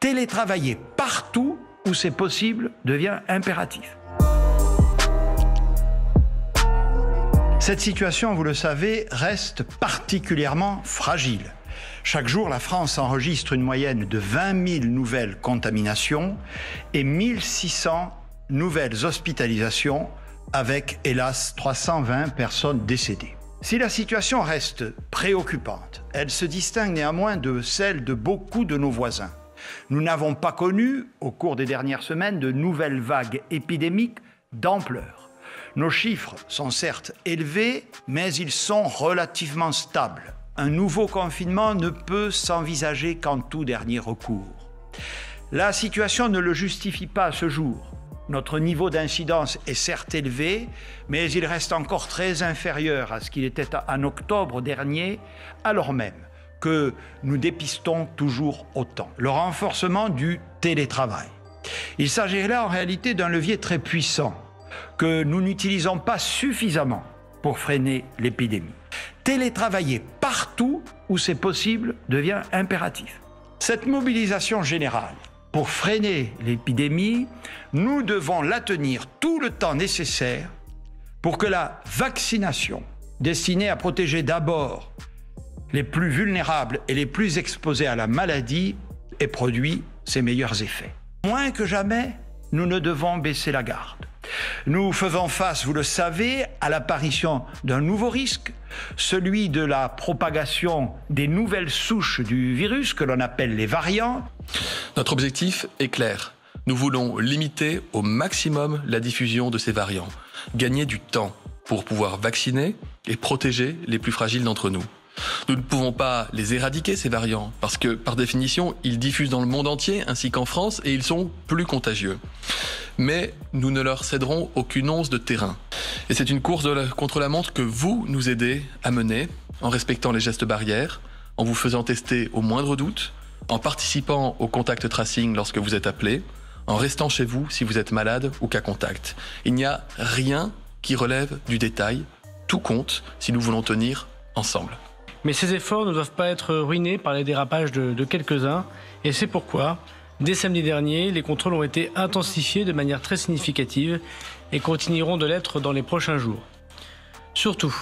Télétravailler partout où c'est possible devient impératif. Cette situation, vous le savez, reste particulièrement fragile. Chaque jour, la France enregistre une moyenne de 20 000 nouvelles contaminations et 1 600 nouvelles hospitalisations, avec, hélas, 320 personnes décédées. Si la situation reste préoccupante, elle se distingue néanmoins de celle de beaucoup de nos voisins. Nous n'avons pas connu, au cours des dernières semaines, de nouvelles vagues épidémiques d'ampleur. Nos chiffres sont certes élevés, mais ils sont relativement stables. Un nouveau confinement ne peut s'envisager qu'en tout dernier recours. La situation ne le justifie pas à ce jour. Notre niveau d'incidence est certes élevé, mais il reste encore très inférieur à ce qu'il était en octobre dernier, alors même que nous dépistons toujours autant. Le renforcement du télétravail. Il s'agit là en réalité d'un levier très puissant que nous n'utilisons pas suffisamment pour freiner l'épidémie. Télétravailler partout où c'est possible devient impératif. Cette mobilisation générale pour freiner l'épidémie, nous devons la tenir tout le temps nécessaire pour que la vaccination, destinée à protéger d'abord les plus vulnérables et les plus exposés à la maladie, ait produit ses meilleurs effets. Moins que jamais, nous ne devons baisser la garde. Nous faisons face, vous le savez, à l'apparition d'un nouveau risque, celui de la propagation des nouvelles souches du virus que l'on appelle les variants. Notre objectif est clair. Nous voulons limiter au maximum la diffusion de ces variants, gagner du temps pour pouvoir vacciner et protéger les plus fragiles d'entre nous. Nous ne pouvons pas les éradiquer, ces variants, parce que, par définition, ils diffusent dans le monde entier, ainsi qu'en France, et ils sont plus contagieux. Mais nous ne leur céderons aucune once de terrain. Et c'est une course contre la montre que vous nous aidez à mener, en respectant les gestes barrières, en vous faisant tester au moindre doute, en participant au contact tracing lorsque vous êtes appelé, en restant chez vous si vous êtes malade ou cas contact. Il n'y a rien qui relève du détail. Tout compte si nous voulons tenir ensemble. Mais ces efforts ne doivent pas être ruinés par les dérapages de quelques-uns, et c'est pourquoi, dès samedi dernier, les contrôles ont été intensifiés de manière très significative et continueront de l'être dans les prochains jours. Surtout,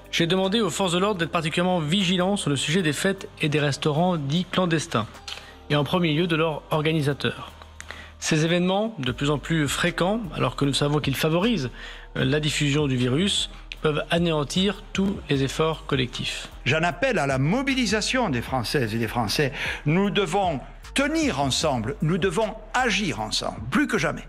j'ai demandé aux forces de l'ordre d'être particulièrement vigilants sur le sujet des fêtes et des restaurants dits clandestins, et en premier lieu de leurs organisateurs. Ces événements, de plus en plus fréquents, alors que nous savons qu'ils favorisent la diffusion du virus, peuvent anéantir tous les efforts collectifs. J'en appelle à la mobilisation des Françaises et des Français. Nous devons tenir ensemble, nous devons agir ensemble, plus que jamais.